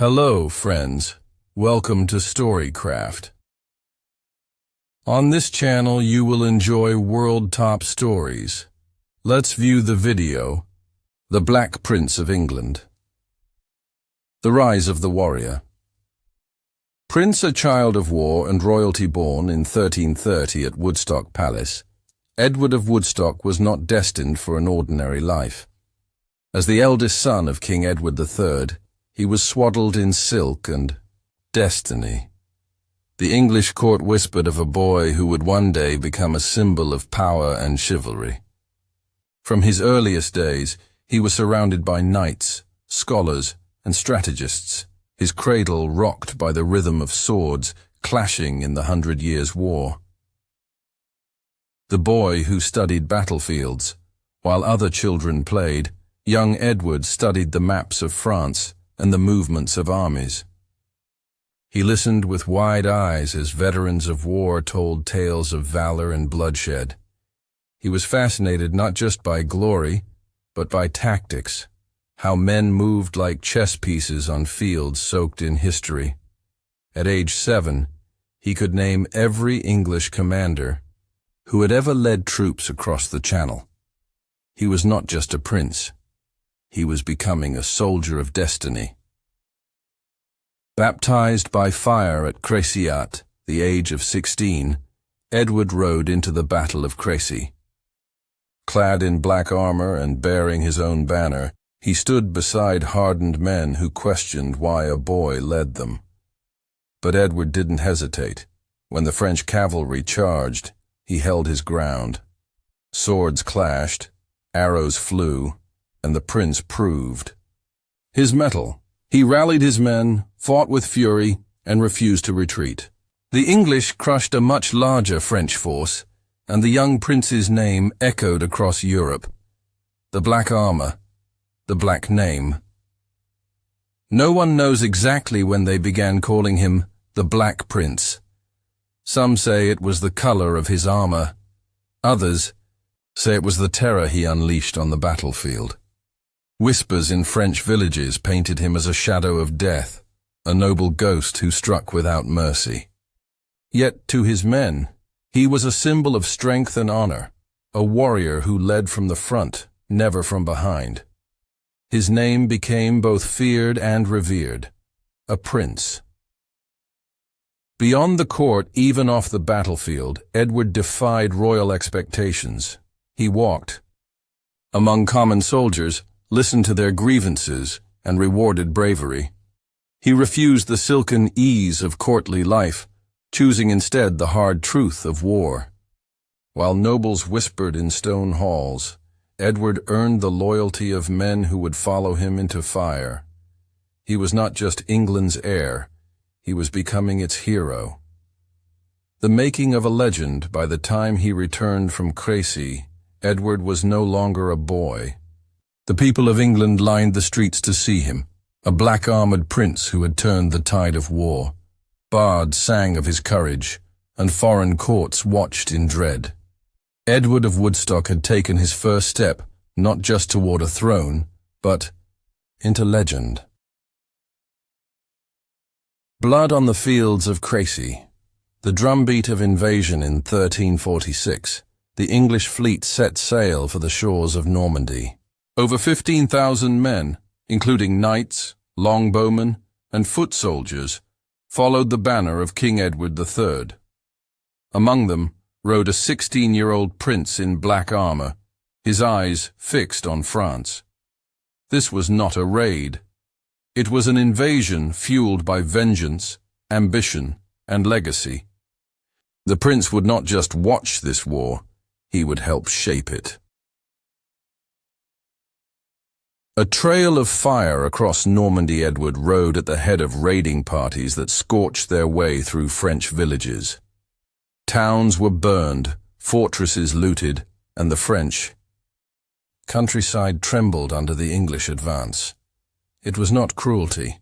Hello, friends. Welcome to Storycraft. On this channel, you will enjoy world top stories. Let's view the video, The Black Prince of England. The Rise of the Warrior. Prince a child of war and royalty born in 1330 at Woodstock Palace, Edward of Woodstock was not destined for an ordinary life. As the eldest son of King Edward III, he was swaddled in silk and destiny. The English court whispered of a boy who would one day become a symbol of power and chivalry. From his earliest days, he was surrounded by knights, scholars, and strategists, his cradle rocked by the rhythm of swords clashing in the 100 Years' War. The boy who studied battlefields, while other children played, young Edward studied the maps of France and the movements of armies. He listened with wide eyes as veterans of war told tales of valor and bloodshed. He was fascinated not just by glory, but by tactics, how men moved like chess pieces on fields soaked in history. At age 7, he could name every English commander who had ever led troops across the Channel. He was not just a prince. He was becoming a soldier of destiny. Baptized by fire at Crecy at the age of 16, Edward rode into the Battle of Crecy. Clad in black armor and bearing his own banner, he stood beside hardened men who questioned why a boy led them. But Edward didn't hesitate. When the French cavalry charged, he held his ground. Swords clashed, arrows flew, and the prince proved his mettle. He rallied his men, fought with fury, and refused to retreat. The English crushed a much larger French force, and the young prince's name echoed across Europe. The black armor, the black name. No one knows exactly when they began calling him the Black Prince. Some say it was the color of his armor. Others say it was the terror he unleashed on the battlefield. Whispers in French villages painted him as a shadow of death, a noble ghost who struck without mercy. Yet to his men, he was a symbol of strength and honor, a warrior who led from the front, never from behind. His name became both feared and revered, a prince. Beyond the court, even off the battlefield, Edward defied royal expectations. He walked among common soldiers, listened to their grievances, and rewarded bravery. He refused the silken ease of courtly life, choosing instead the hard truth of war. While nobles whispered in stone halls, Edward earned the loyalty of men who would follow him into fire. He was not just England's heir, he was becoming its hero. The making of a legend. By the time he returned from Crecy, Edward was no longer a boy. The people of England lined the streets to see him, a black-armored prince who had turned the tide of war. Bards sang of his courage, and foreign courts watched in dread. Edward of Woodstock had taken his first step, not just toward a throne, but into legend. Blood on the fields of Crecy. The drumbeat of invasion in 1346, the English fleet set sail for the shores of Normandy. Over 15,000 men, including knights, longbowmen, and foot soldiers, followed the banner of King Edward III. Among them rode a 16-year-old prince in black armor, his eyes fixed on France. This was not a raid. It was an invasion fueled by vengeance, ambition, and legacy. The prince would not just watch this war, he would help shape it. A trail of fire across Normandy. Edward rode at the head of raiding parties that scorched their way through French villages. Towns were burned, fortresses looted, and the French countryside trembled under the English advance. It was not cruelty,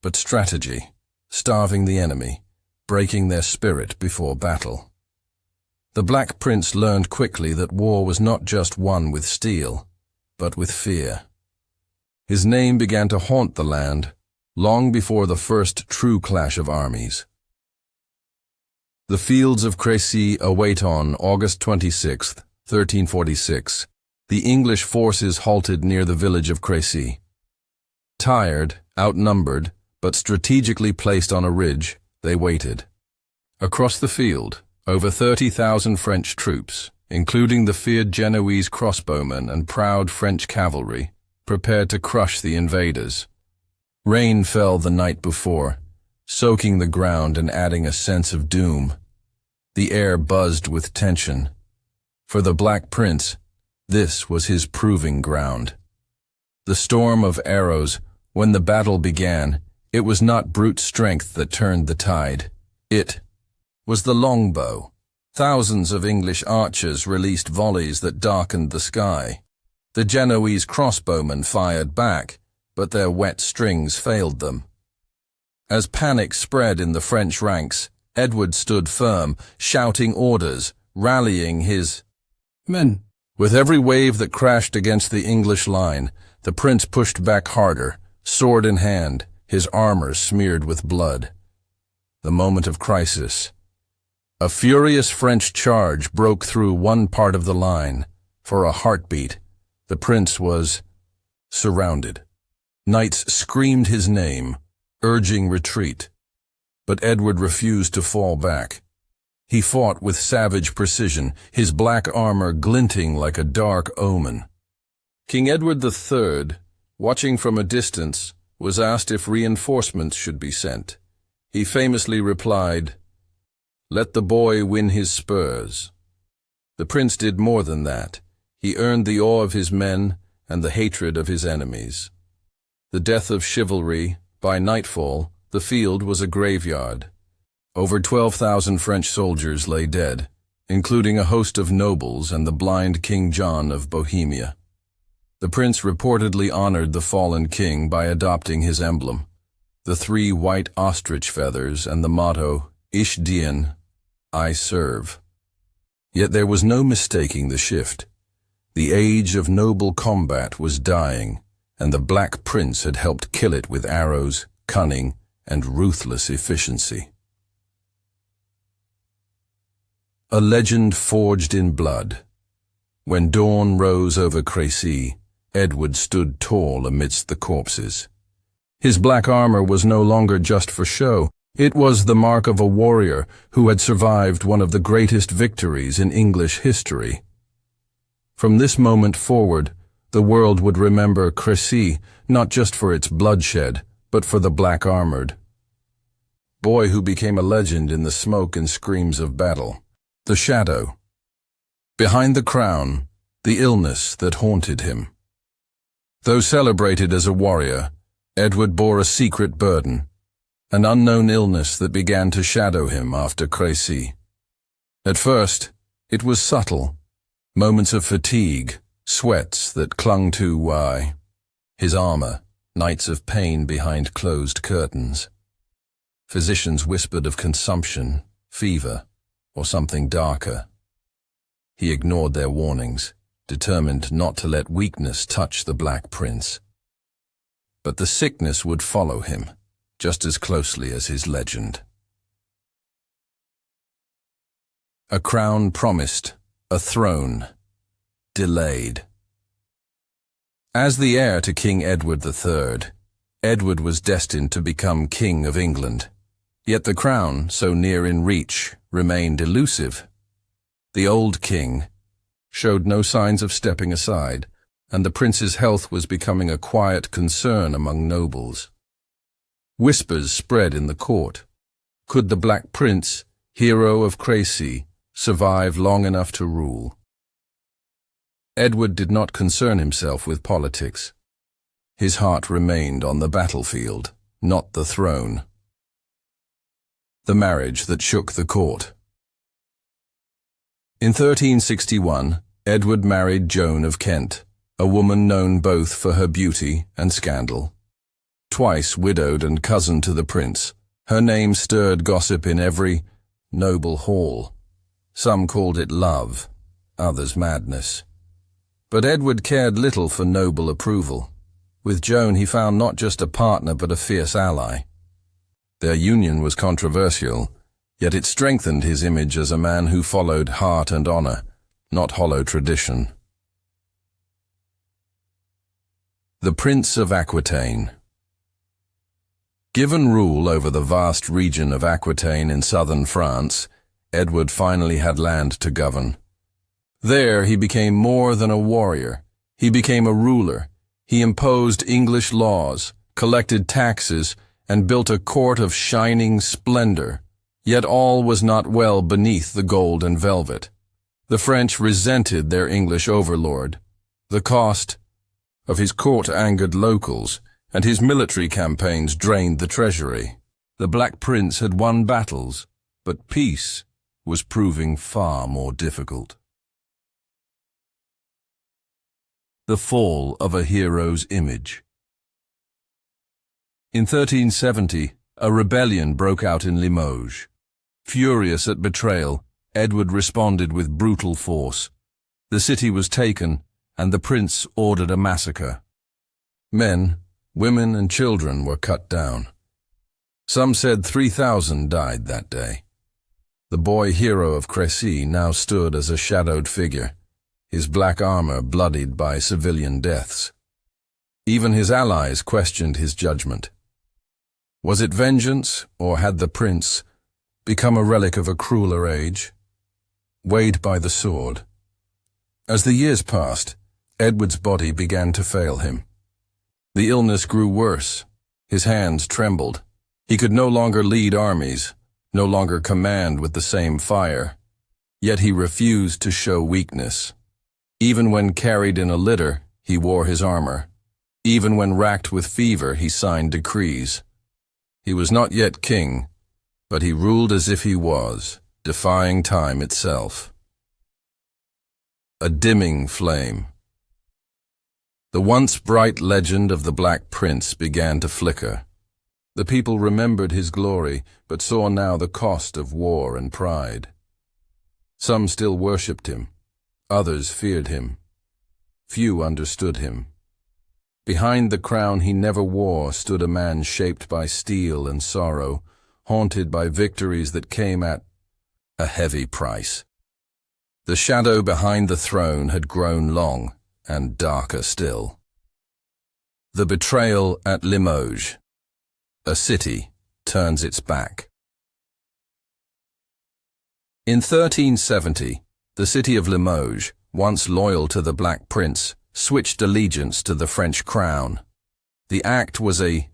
but strategy, starving the enemy, breaking their spirit before battle. The Black Prince learned quickly that war was not just won with steel, but with fear. His name began to haunt the land, long before the first true clash of armies. The fields of Crecy await. On August 26, 1346, the English forces halted near the village of Crecy. Tired, outnumbered, but strategically placed on a ridge, they waited. Across the field, over 30,000 French troops, including the feared Genoese crossbowmen and proud French cavalry, prepared to crush the invaders. Rain fell the night before, soaking the ground and adding a sense of doom. The air buzzed with tension. For the Black Prince, this was his proving ground. The storm of arrows, when the battle began, it was not brute strength that turned the tide. It was the longbow. Thousands of English archers released volleys that darkened the sky. The Genoese crossbowmen fired back, but their wet strings failed them. As panic spread in the French ranks, Edward stood firm, shouting orders, rallying his men. With every wave that crashed against the English line, the prince pushed back harder, sword in hand, his armor smeared with blood. The moment of crisis. A furious French charge broke through one part of the line. For a heartbeat, the prince was surrounded. Knights screamed his name, urging retreat. But Edward refused to fall back. He fought with savage precision, his black armor glinting like a dark omen. King Edward III, watching from a distance, was asked if reinforcements should be sent. He famously replied, "Let the boy win his spurs." The prince did more than that. He earned the awe of his men and the hatred of his enemies. The death of chivalry. By nightfall, the field was a graveyard. Over 12,000 French soldiers lay dead, including a host of nobles and the blind King John of Bohemia. The prince reportedly honored the fallen king by adopting his emblem, the 3 white ostrich feathers and the motto, Ich dien, I serve. Yet there was no mistaking the shift. The age of noble combat was dying, and the Black Prince had helped kill it with arrows, cunning, and ruthless efficiency. A legend forged in blood. When dawn rose over Crecy, Edward stood tall amidst the corpses. His black armor was no longer just for show. It was the mark of a warrior who had survived one of the greatest victories in English history. From this moment forward, the world would remember Crecy not just for its bloodshed, but for the black-armored boy who became a legend in the smoke and screams of battle. The shadow. Behind the crown, the illness that haunted him. Though celebrated as a warrior, Edward bore a secret burden, an unknown illness that began to shadow him after Crecy. At first, it was subtle, moments of fatigue, sweats that clung to his armor, nights of pain behind closed curtains. Physicians whispered of consumption, fever, or something darker. He ignored their warnings, determined not to let weakness touch the Black Prince. But the sickness would follow him, just as closely as his legend. A crown promised, a throne delayed. As the heir to King Edward III, Edward was destined to become King of England. Yet the crown, so near in reach, remained elusive. The old king showed no signs of stepping aside, and the prince's health was becoming a quiet concern among nobles. Whispers spread in the court. Could the Black Prince, hero of Crecy, survive long enough to rule? Edward did not concern himself with politics. His heart remained on the battlefield, not the throne. The marriage that shook the court. In 1361, Edward married Joan of Kent, a woman known both for her beauty and scandal. Twice widowed and cousin to the prince, her name stirred gossip in every noble hall. Some called it love, others madness. But Edward cared little for noble approval. With Joan he found not just a partner but a fierce ally. Their union was controversial, yet it strengthened his image as a man who followed heart and honor, not hollow tradition. The Prince of Aquitaine. Given rule over the vast region of Aquitaine in southern France, Edward finally had land to govern. There he became more than a warrior. He became a ruler. He imposed English laws, collected taxes, and built a court of shining splendor. Yet all was not well beneath the gold and velvet. The French resented their English overlord. The cost of his court angered locals, and his military campaigns drained the treasury. The Black Prince had won battles, but peace was proving far more difficult. The fall of a hero's image. In 1370, a rebellion broke out in Limoges. Furious at betrayal, Edward responded with brutal force. The city was taken, and the prince ordered a massacre. Men, women, and children were cut down. Some said 3,000 died that day. The boy hero of Crecy now stood as a shadowed figure, his black armor bloodied by civilian deaths. Even his allies questioned his judgment. Was it vengeance, or had the prince become a relic of a crueler age, weighed by the sword? As the years passed, Edward's body began to fail him. The illness grew worse. His hands trembled. He could no longer lead armies, no longer command with the same fire. Yet he refused to show weakness. Even when carried in a litter, he wore his armor. Even when racked with fever, he signed decrees. He was not yet king, but he ruled as if he was, defying time itself. A dimming flame. The once bright legend of the Black Prince began to flicker. The people remembered his glory, but saw now the cost of war and pride. Some still worshipped him. Others feared him. Few understood him. Behind the crown he never wore stood a man shaped by steel and sorrow, haunted by victories that came at a heavy price. The shadow behind the throne had grown long and darker still. The betrayal at Limoges. A city turns its back. In 1370, the city of Limoges, once loyal to the Black Prince, switched allegiance to the French crown. The act was a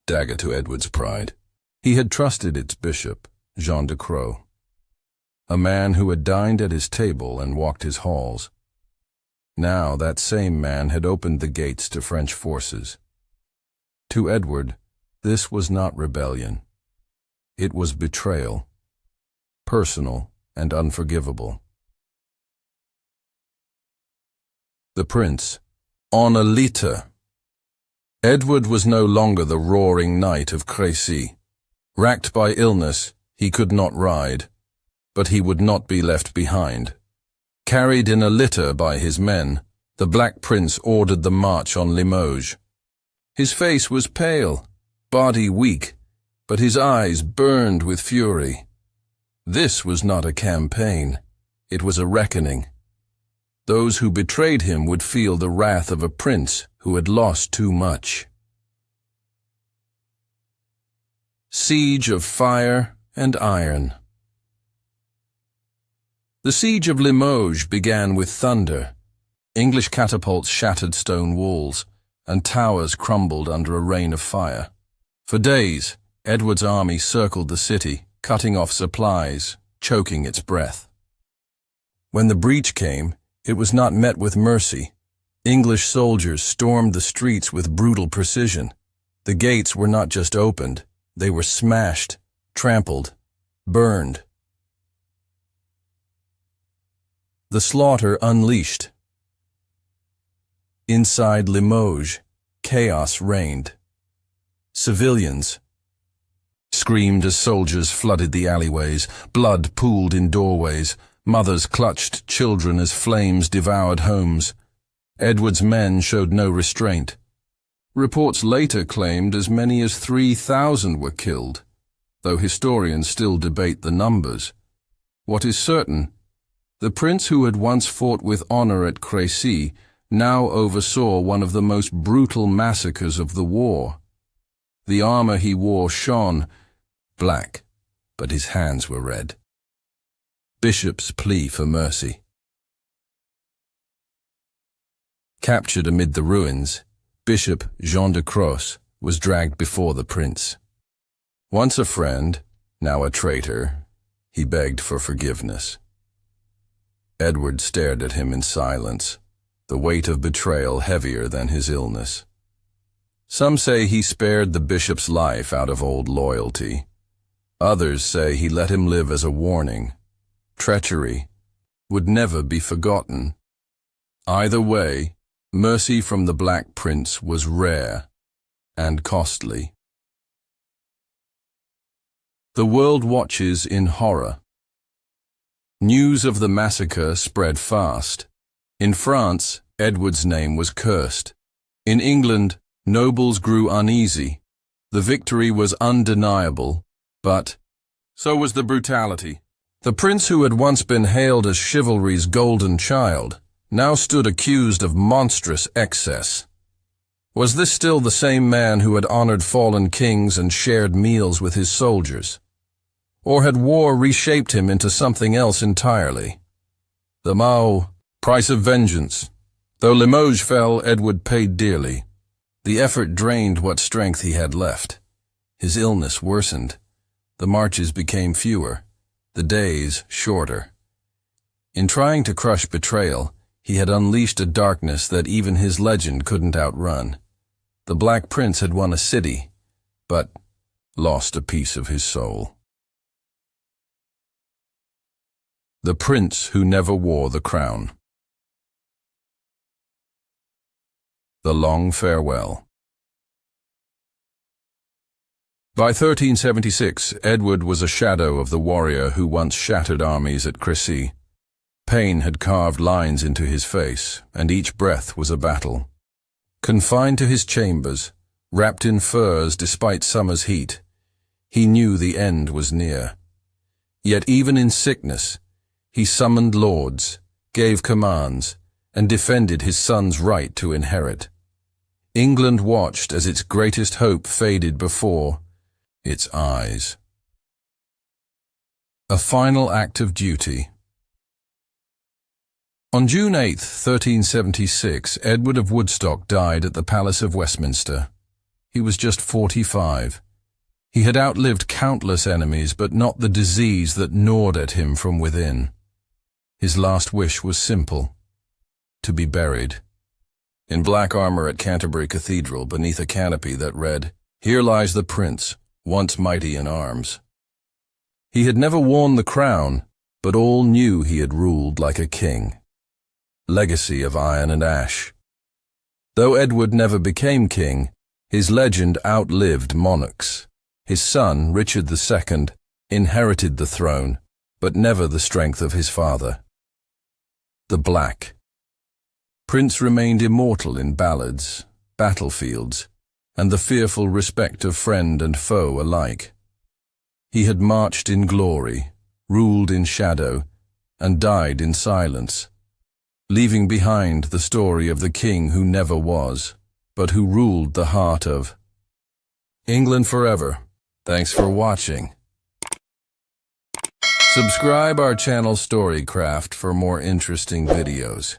dagger to Edward's pride. He had trusted its bishop, Jean de Croix, a man who had dined at his table and walked his halls. Now that same man had opened the gates to French forces. To Edward, this was not rebellion. It was betrayal, personal and unforgivable. The prince, on a litter. Edward was no longer the roaring knight of Crecy. Racked by illness, he could not ride, but he would not be left behind. Carried in a litter by his men, the Black Prince ordered the march on Limoges. His face was pale, body weak, but his eyes burned with fury. This was not a campaign. It was a reckoning. Those who betrayed him would feel the wrath of a prince who had lost too much. Siege of Fire and Iron. The siege of Limoges began with thunder. English catapults shattered stone walls, and towers crumbled under a rain of fire. For days, Edward's army circled the city, cutting off supplies, choking its breath. When the breach came, it was not met with mercy. English soldiers stormed the streets with brutal precision. The gates were not just opened, they were smashed, trampled, burned. The slaughter unleashed. Inside Limoges, chaos reigned. Civilians screamed as soldiers flooded the alleyways, blood pooled in doorways, mothers clutched children as flames devoured homes. Edward's men showed no restraint. Reports later claimed as many as 3,000 were killed, though historians still debate the numbers. What is certain, the prince who had once fought with honor at Crecy now oversaw one of the most brutal massacres of the war. The armor he wore shone black, but his hands were red. Bishop's plea for mercy. Captured amid the ruins, Bishop Jean de Croce was dragged before the prince. Once a friend, now a traitor, he begged for forgiveness. Edward stared at him in silence, the weight of betrayal heavier than his illness. Some say he spared the bishop's life out of old loyalty. Others say he let him live as a warning. Treachery would never be forgotten. Either way, mercy from the Black Prince was rare and costly. The world watches in horror. News of the massacre spread fast. In France, Edward's name was cursed. In England, nobles grew uneasy. The victory was undeniable, but so was the brutality. The prince who had once been hailed as chivalry's golden child now stood accused of monstrous excess. Was this still the same man who had honored fallen kings and shared meals with his soldiers? Or had war reshaped him into something else entirely? The price of vengeance. Though Limoges fell, Edward paid dearly. The effort drained what strength he had left. His illness worsened. The marches became fewer, the days shorter. In trying to crush betrayal, he had unleashed a darkness that even his legend couldn't outrun. The Black Prince had won a city, but lost a piece of his soul. The Prince Who Never Wore the Crown. The Long Farewell. By 1376, Edward was a shadow of the warrior who once shattered armies at Crecy. Pain had carved lines into his face, and each breath was a battle. Confined to his chambers, wrapped in furs despite summer's heat, he knew the end was near. Yet even in sickness, he summoned lords, gave commands, and defended his son's right to inherit. England watched as its greatest hope faded before its eyes. A final act of duty. On June 8, 1376, Edward of Woodstock died at the Palace of Westminster. He was just 45. He had outlived countless enemies, but not the disease that gnawed at him from within. His last wish was simple: to be buried. In black armor at Canterbury Cathedral, beneath a canopy that read, "Here lies the Prince, once mighty in arms." He had never worn the crown, but all knew he had ruled like a king. Legacy of iron and ash. Though Edward never became king, his legend outlived monarchs. His son, Richard II, inherited the throne, but never the strength of his father. The Black Prince remained immortal in ballads, battlefields, and the fearful respect of friend and foe alike. He had marched in glory, ruled in shadow, and died in silence, leaving behind the story of the king who never was, but who ruled the heart of England forever. Thanks for watching. Subscribe our channel Storycraft for more interesting videos.